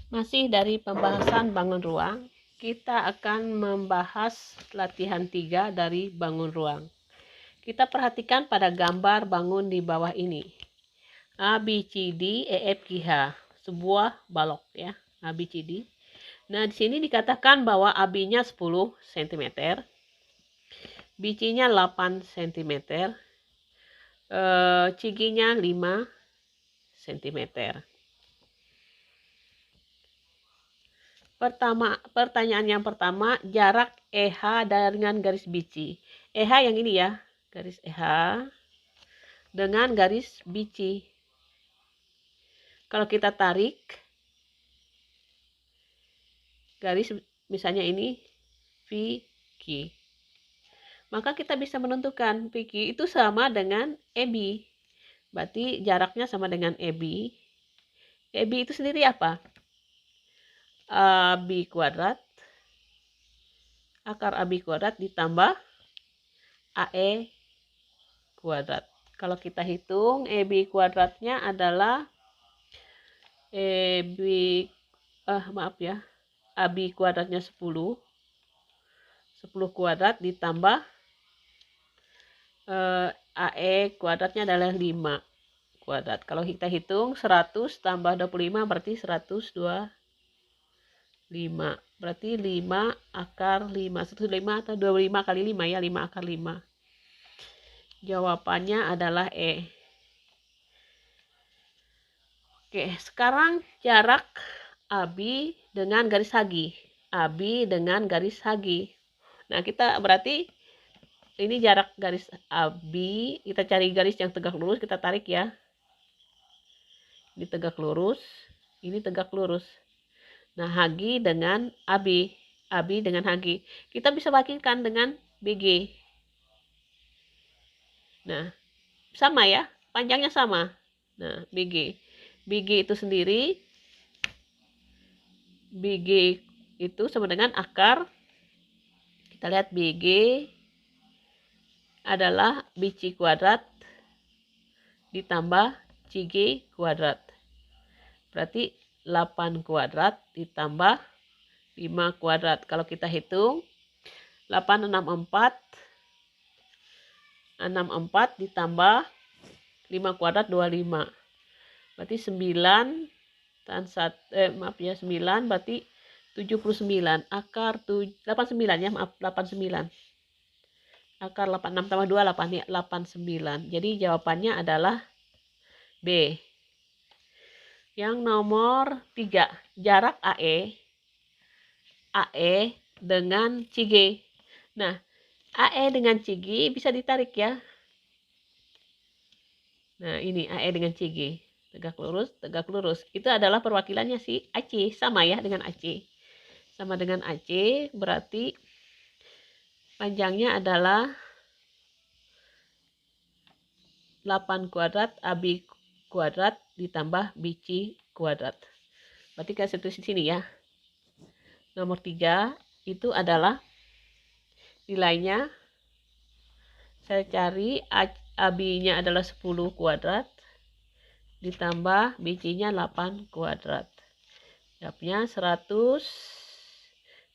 Masih dari pembahasan bangun ruang, kita akan membahas latihan 3 dari bangun ruang. Kita perhatikan pada gambar bangun di bawah ini. A, B, C, D, E, F, G, H. Sebuah balok ya, A, B, C, D. Nah, di sini dikatakan bahwa AB-nya 10 cm, BC-nya 8 cm, CG-nya 5 cm. Pertanyaan yang pertama, jarak EH dengan garis BC. EH yang ini ya, garis EH dengan garis BC. Kalau kita tarik garis misalnya ini VQ, maka kita bisa menentukan VQ itu sama dengan EB. Berarti jaraknya sama dengan EB. EB itu sendiri apa? AB kuadrat, akar AB kuadrat ditambah AE kuadrat. Kalau kita hitung, EB kuadratnya adalah AB kuadratnya 10 kuadrat ditambah AE kuadratnya adalah 5 kuadrat. Kalau kita hitung 100 tambah 25 berarti 125. Berarti 5 akar 5. 105 atau 25 kali 5 ya, 5 akar 5. Jawabannya adalah E. Oke, sekarang jarak AB dengan garis HG. AB dengan garis HG. Nah, kita berarti ini jarak garis AB, kita cari garis yang tegak lurus, kita tarik ya. Ini tegak lurus, ini tegak lurus. Nah, HG dengan AB, AB dengan HG. Kita bisa bagikan dengan BG. Nah, sama ya, panjangnya sama. Nah, BG. BG itu sendiri, BG itu sama dengan akar. Kita lihat BG adalah BC kuadrat ditambah CG kuadrat. Berarti 8 kuadrat ditambah 5 kuadrat. Kalau kita hitung 8, 64 ditambah 5 kuadrat 25. Berarti 9 dan 9 berarti 79. Akar 89 ya, maaf 89. Akar 86 tambah 2 8 ya, 89. Jadi jawabannya adalah B. Yang nomor 3, jarak AE dengan CG. Nah, AE dengan CG bisa ditarik ya. Nah, ini AE dengan CG. Tegak lurus, tegak lurus. Itu adalah perwakilannya si AC, sama ya dengan AC. Sama dengan AC, berarti panjangnya adalah 8 kuadrat AB kuadrat ditambah BC kuadrat. Berarti kita tulis di sini ya. Nomor 3 itu adalah nilainya. Saya cari AB-nya adalah 10 kuadrat ditambah BC-nya 8 kuadrat. Jawabnya 100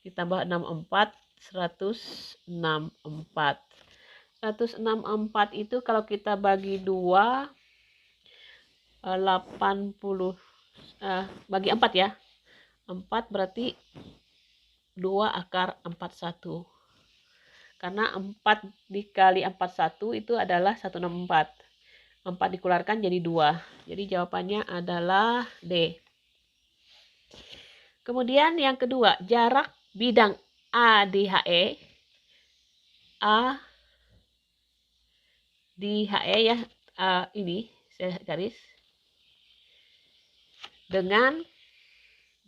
ditambah 64, 164. 164 itu kalau kita bagi 2, 80, bagi 4 ya. 4 berarti 2 akar 41. Karena 4 dikali 41 itu adalah 164. 4 dikeluarkan jadi 2. Jadi jawabannya adalah D. Kemudian yang kedua, jarak bidang A di HE. A di HE ya, ini saya garis. Dengan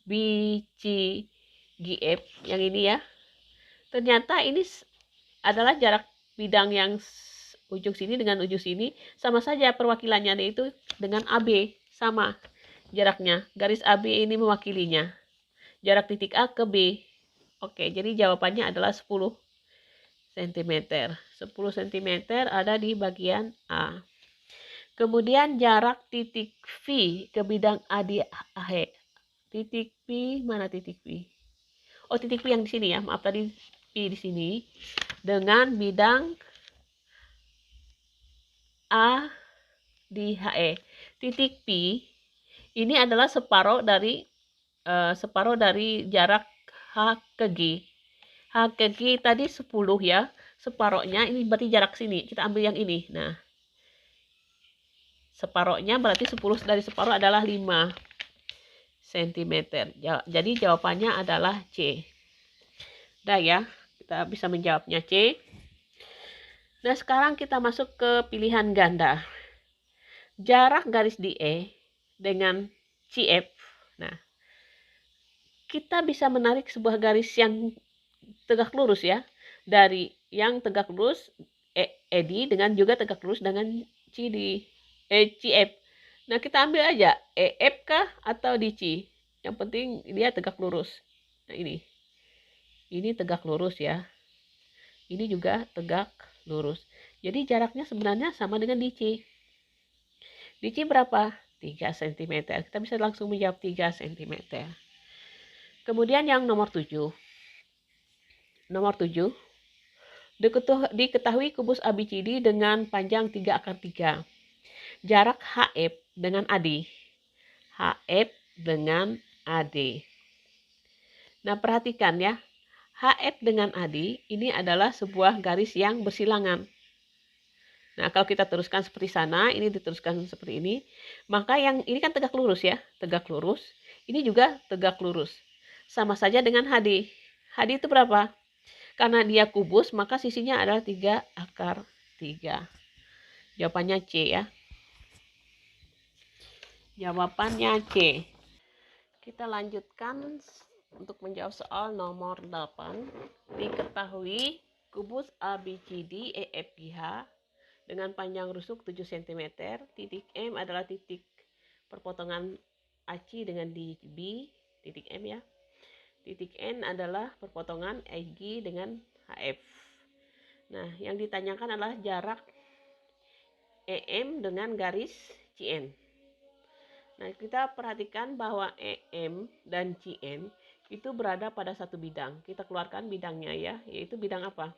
BCGF yang ini ya. Ternyata ini adalah jarak bidang yang ujung sini dengan ujung sini sama saja perwakilannya, yaitu dengan AB sama jaraknya. Garis AB ini mewakilinya. Jarak titik A ke B. Oke, jadi jawabannya adalah 10 cm. 10 cm ada di bagian A. Kemudian jarak titik V ke bidang A di HE. titik P, mana titik P? Oh, titik P yang di sini ya, maaf tadi P di sini, dengan bidang A di HE. Titik P ini adalah separuh dari jarak H ke G. H ke G tadi 10 ya, separuhnya ini berarti jarak sini. Kita ambil yang ini. Nah, separuhnya berarti 10 dari separuh adalah 5 cm. Jadi jawabannya adalah C. Udah ya, kita bisa menjawabnya C. Nah, sekarang kita masuk ke pilihan ganda. Jarak garis DE dengan CF. Nah, kita bisa menarik sebuah garis yang tegak lurus ya. Dari yang tegak lurus ED dengan juga tegak lurus dengan CF. Nah, kita ambil aja EF kah atau DC. Yang penting dia tegak lurus. Nah, ini tegak lurus ya. Ini juga tegak lurus. Jadi jaraknya sebenarnya sama dengan DC. DC berapa? 3 cm. Kita bisa langsung menjawab 3 cm. Kemudian yang nomor 7. Nomor 7. Diketahui kubus ABCD dengan panjang 3/3. Jarak HF dengan AD. HF dengan AD. Nah, perhatikan ya. HF dengan AD ini adalah sebuah garis yang bersilangan. Nah, kalau kita teruskan seperti sana, ini diteruskan seperti ini. Maka yang ini kan tegak lurus ya, tegak lurus. Ini juga tegak lurus. Sama saja dengan HD. HD itu berapa? Karena dia kubus, maka sisinya adalah 3/3. Jawabannya C ya. Jawabannya C. Kita lanjutkan untuk menjawab soal nomor 8. Diketahui kubus ABCD EFGH dengan panjang rusuk 7 cm. Titik M adalah titik perpotongan AC dengan DB, titik M ya. Titik N adalah perpotongan EG dengan HF. Nah, yang ditanyakan adalah jarak EM dengan garis CN. Nah, kita perhatikan bahwa EM dan CN itu berada pada satu bidang. Kita keluarkan bidangnya ya, yaitu bidang apa?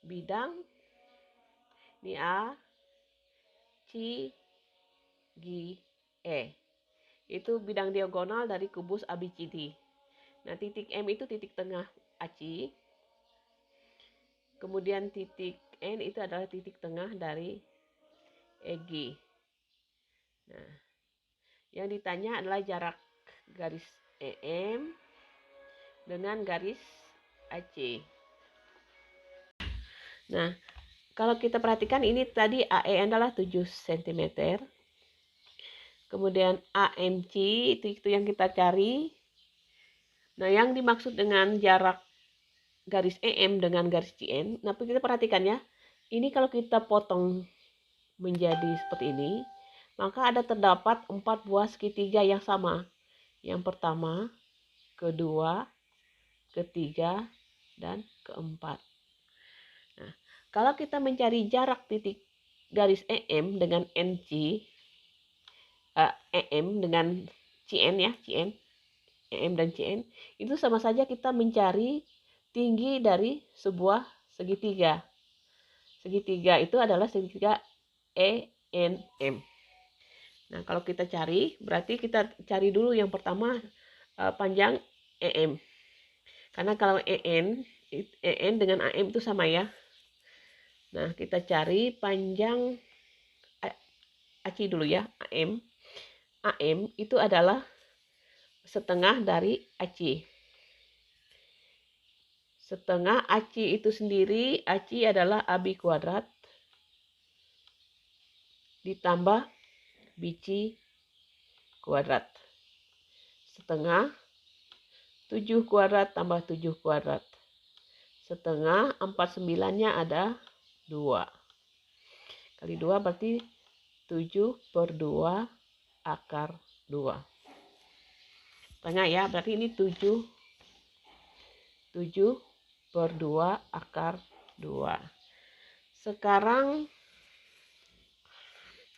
Bidang ini A, C, G, E. Itu bidang diagonal dari kubus ABCD. Nah, titik M itu titik tengah AC. Kemudian titik N itu adalah titik tengah dari EG. Nah, yang ditanya adalah jarak garis EM dengan garis AC. Nah, kalau kita perhatikan ini tadi AE adalah 7 cm. Kemudian AMC itu yang kita cari. Nah, yang dimaksud dengan jarak garis EM dengan garis CN. Nah, kita perhatikan ya. Ini kalau kita potong menjadi seperti ini, maka ada terdapat 4 buah segitiga yang sama. Yang pertama, kedua, ketiga, dan keempat. Nah, kalau kita mencari jarak titik garis EM dengan NC, EM dengan CN ya, CN, EM dan CN, itu sama saja kita mencari tinggi dari sebuah segitiga. Segitiga itu adalah segitiga ENM. Nah, kalau kita cari, berarti kita cari dulu yang pertama panjang EM. Karena kalau EN dengan AM itu sama ya. Nah, kita cari panjang AC dulu ya, AM. AM itu adalah setengah dari AC. Setengah AC itu sendiri, AC adalah AB kuadrat ditambah BC kuadrat. Setengah 7 kuadrat tambah 7 kuadrat. Setengah 49-nya ada 2. Kali 2 berarti 7/2 akar 2. Setengah ya, berarti ini 7/2 akar 2. Sekarang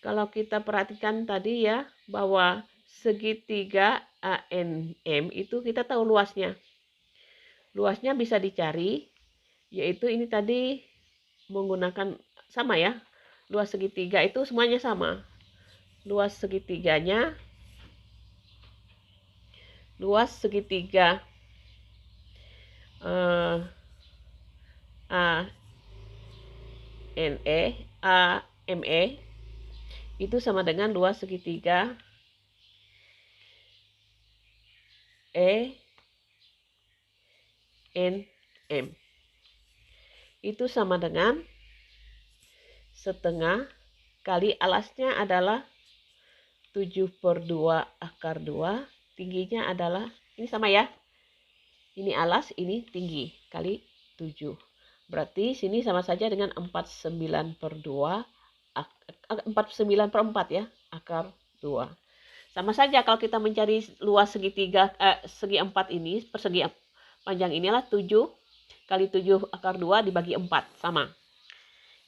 Kalau kita perhatikan tadi ya, bahwa segitiga ANM itu kita tahu luasnya. Luasnya bisa dicari, yaitu ini tadi menggunakan sama ya. Luas segitiga itu semuanya sama. Luas segitiga AME itu sama dengan luas segitiga ENM. Itu sama dengan setengah kali alasnya adalah 7/2 akar 2. Tingginya adalah, ini sama ya. Ini alas, ini tinggi, kali 7. Berarti sini sama saja dengan 49/2, 49/4 ya, akar 2. Sama saja kalau kita mencari luas segitiga, segi 4 ini, persegi panjang inilah 7 kali 7 akar 2 dibagi 4, sama.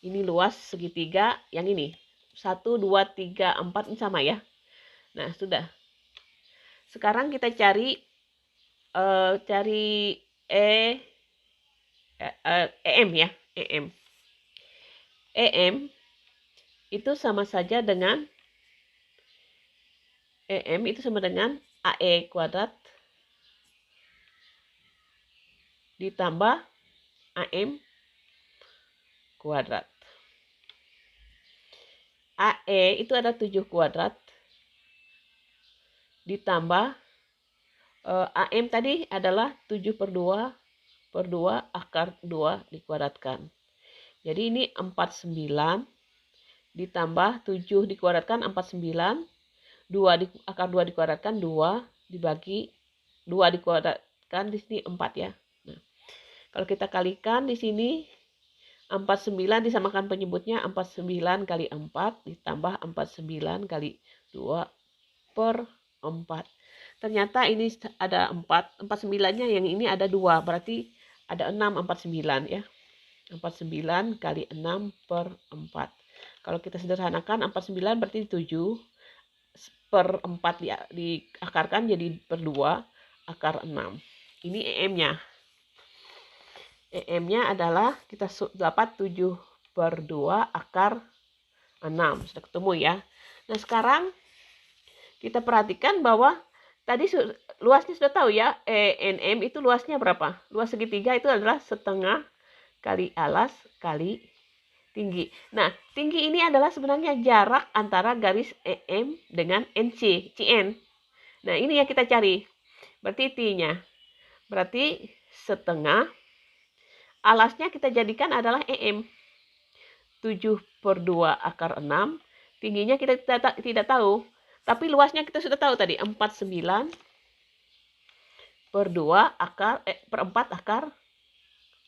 Ini luas segitiga yang ini. 1, 2, 3, 4 ini sama ya. Nah, sudah. Sekarang kita cari EM ya, EM. EM itu sama saja dengan AE kuadrat ditambah AM kuadrat. AE itu ada 7 kuadrat ditambah AM tadi adalah 7/2 akar 2 dikuadratkan. Jadi ini 49 ditambah 7 dikuadratkan 49, 2 akar 2 dikuadratkan 2 dibagi 2 dikuadratkan di sini 4 ya. Nah, kalau kita kalikan di sini 49 disamakan penyebutnya 49 kali 4 ditambah 49 kali 2/4. Ternyata ini ada 49-nya, yang ini ada 2, berarti ada 6, 49 ya. 49 kali 6/4. Kalau kita sederhanakan 49 berarti 7/4 diakarkan jadi per 2 akar 6. Ini EM-nya. EM-nya adalah kita dapat 7/2 akar 6. Sudah ketemu ya. Nah, sekarang kita perhatikan bahwa tadi luasnya sudah tahu ya, ENM itu luasnya berapa? Luas segitiga itu adalah setengah kali alas kali tinggi. Nah, tinggi ini adalah sebenarnya jarak antara garis EM dengan CN. Nah, ini yang kita cari. Berarti T-nya. Berarti setengah alasnya kita jadikan adalah EM. 7/2 akar 6. Tingginya kita tidak tahu. Tapi luasnya kita sudah tahu tadi. 49/2 per 4 akar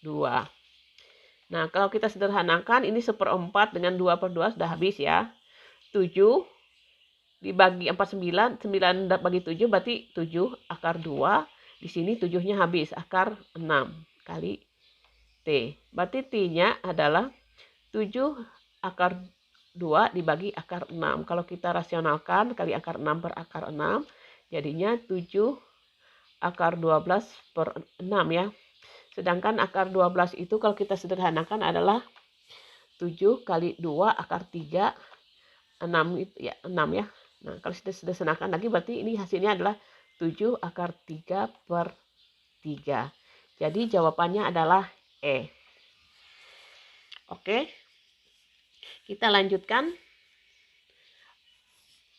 2. Nah, kalau kita sederhanakan, ini 1/4 dengan 2/2 sudah habis ya. 7 dibagi 49, 9 bagi 7 berarti 7 akar 2. Di sini 7-nya habis, akar 6 kali T. Berarti T-nya adalah 7 akar 2 dibagi akar 6. Kalau kita rasionalkan, kali akar 6 per akar 6, jadinya 7 akar 12/6 ya. Sedangkan akar 12 itu kalau kita sederhanakan adalah 7 kali 2 akar 3, 6 itu ya, 6 ya. Nah, kalau sudah sederhanakan lagi berarti ini hasilnya adalah 7 akar 3/3. Jadi jawabannya adalah E. Oke. Kita lanjutkan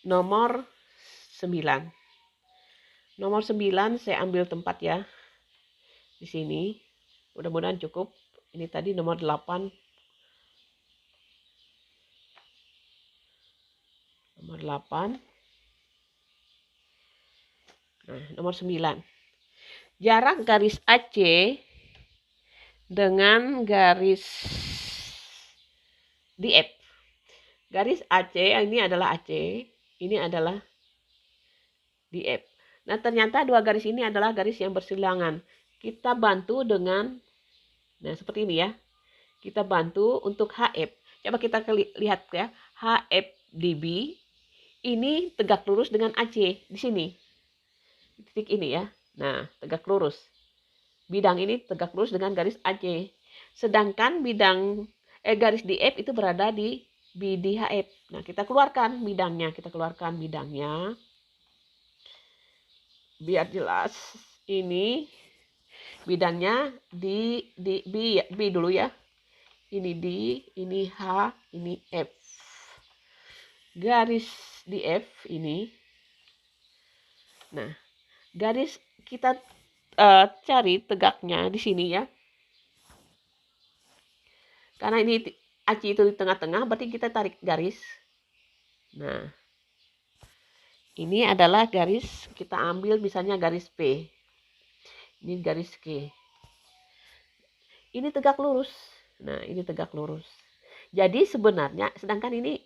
nomor 9. Nomor 9 saya ambil tempat ya. Di sini. Mudah-mudahan cukup. Ini tadi nomor 8. Nomor 8. Nah, nomor 9. Jarak garis AC dengan garis DF. Garis AC, ini adalah AC, ini adalah DF. Nah, ternyata dua garis ini adalah garis yang bersilangan. Kita bantu dengan, nah seperti ini ya. Kita bantu untuk HF. Coba kita lihat ya. HF DB ini tegak lurus dengan AC di sini. Titik ini ya. Nah, tegak lurus. Bidang ini tegak lurus dengan garis AC. Sedangkan garis DF itu berada di BDHF. Nah, kita keluarkan bidangnya. Biar jelas. Ini bidangnya di B dulu ya. Ini D, ini H, ini F. Garis DF ini. Nah, garis kita cari tegaknya di sini ya. Karena ini AC itu di tengah-tengah, berarti kita tarik garis. Nah, ini adalah garis, kita ambil misalnya garis P. Ini garis Q. Ini tegak lurus. Nah, ini tegak lurus. Jadi sebenarnya, sedangkan ini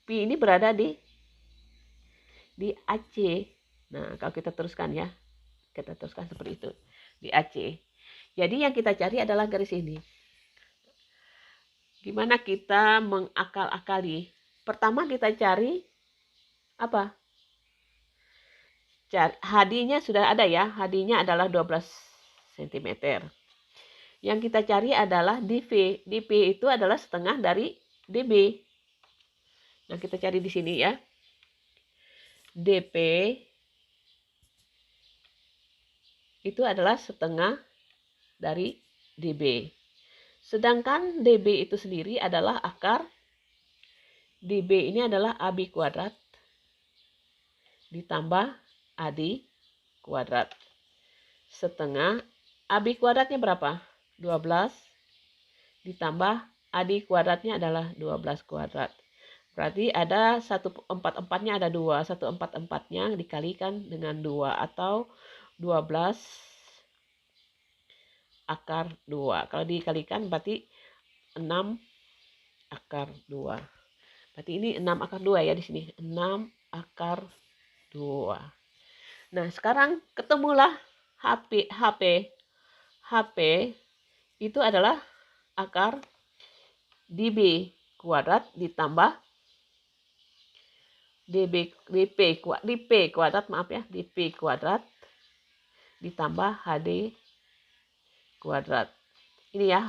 P ini berada di AC. Nah, kalau kita teruskan ya. Kita teruskan seperti itu. Di AC. Jadi yang kita cari adalah garis ini. Gimana kita mengakal-akali? Pertama kita cari apa? HD-nya sudah ada ya. HD-nya adalah 12 cm. Yang kita cari adalah dV. dV itu adalah setengah dari dB. Nah, kita cari di sini ya. dP itu adalah setengah dari dB. Sedangkan dB itu sendiri adalah akar dB ini adalah AB kuadrat ditambah AD kuadrat. Setengah AB kuadratnya berapa? 12 ditambah AD kuadratnya adalah 12 kuadrat. Berarti ada 1/4-4-nya ada 2. 1/4-4-nya dikalikan dengan 2 atau 12 akar 2. Kalau dikalikan berarti 6 akar 2. Berarti ini 6 akar 2 ya di sini. 6 akar 2. Nah, sekarang ketemulah HP itu adalah akar dB kuadrat ditambah dP kuadrat, maaf ya, dP kuadrat ditambah HD kuadrat. Ini ya,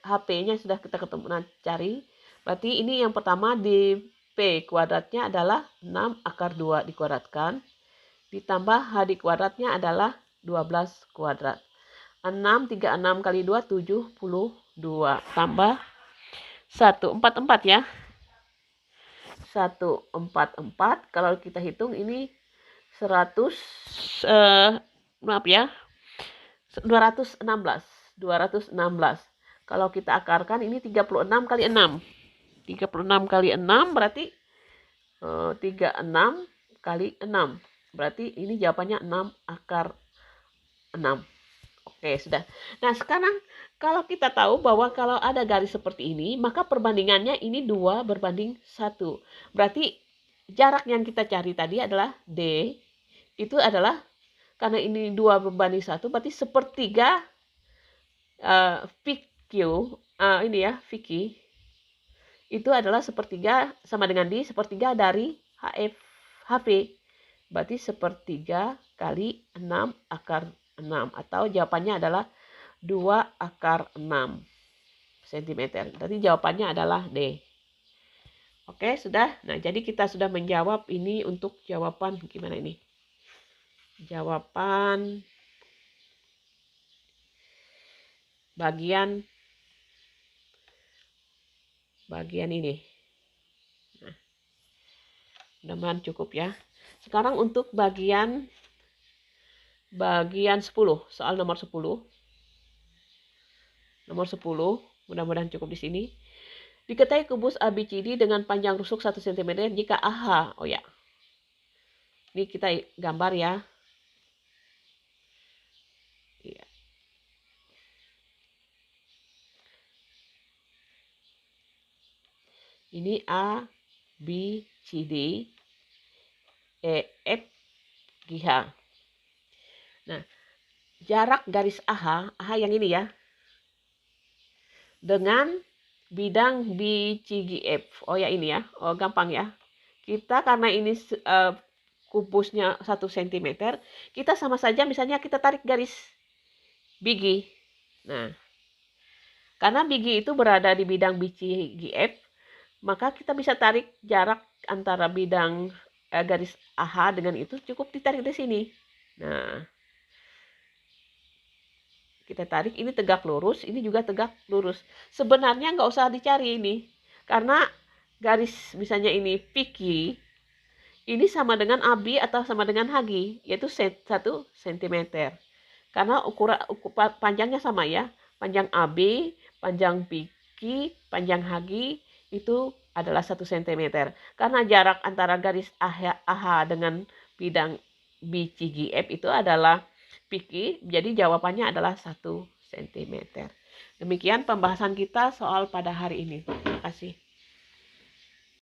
HP-nya sudah kita ketemu. Nah, cari. Berarti ini yang pertama dP kuadratnya adalah 6 akar 2 dikuadratkan. Ditambah HD kuadratnya adalah 12 kuadrat. 6, 36 kali 2, 72. Tambah 144 ya. 144 kalau kita hitung ini 100 maaf ya, 216 kalau kita akarkan ini 36 kali 6 kali 6 berarti 36 kali 6 berarti ini jawabannya 6 akar 6. Oke, sudah. Nah, sekarang kalau kita tahu bahwa kalau ada garis seperti ini, maka perbandingannya ini 2 berbanding 1. Berarti jarak yang kita cari tadi adalah D. Itu adalah, karena ini 2 berbanding 1, berarti sepertiga VQ, ini ya, VQ. Itu adalah sepertiga, sama dengan D, sepertiga dari HV. Berarti sepertiga kali 6 akar 6 atau jawabannya adalah 2 akar 6 cm. Jadi jawabannya adalah D. Oke, sudah. Nah, jadi kita sudah menjawab ini untuk jawaban gimana ini? Jawaban bagian ini. Nah, mudah-mudahan cukup ya. Sekarang untuk bagian 10, soal nomor 10. Nomor 10, mudah-mudahan cukup di sini. Diketahui kubus ABCD dengan panjang rusuk 1 cm jika AH. Oh ya. Ini kita gambar ya. Iya. Ini A, B, C, D, E, F, G, H. Nah, jarak garis AH yang ini ya, dengan bidang BCGF. Oh ya, ini ya. Oh, gampang ya. Kita karena ini kubusnya 1 cm, kita sama saja misalnya kita tarik garis biji. Nah, karena biji itu berada di bidang biji GF, maka kita bisa tarik jarak antara bidang garis AH dengan itu cukup ditarik di sini. Nah, kita tarik, ini tegak lurus, ini juga tegak lurus. Sebenarnya nggak usah dicari ini, karena garis misalnya ini PQ, ini sama dengan AB atau sama dengan HG, yaitu 1 cm. Karena ukuran panjangnya sama ya, panjang AB, panjang PQ, panjang HG itu adalah 1 cm. Karena jarak antara garis AH dengan bidang BCGF itu adalah PQ, jadi jawabannya adalah 1 cm. Demikian pembahasan kita soal pada hari ini. Terima kasih.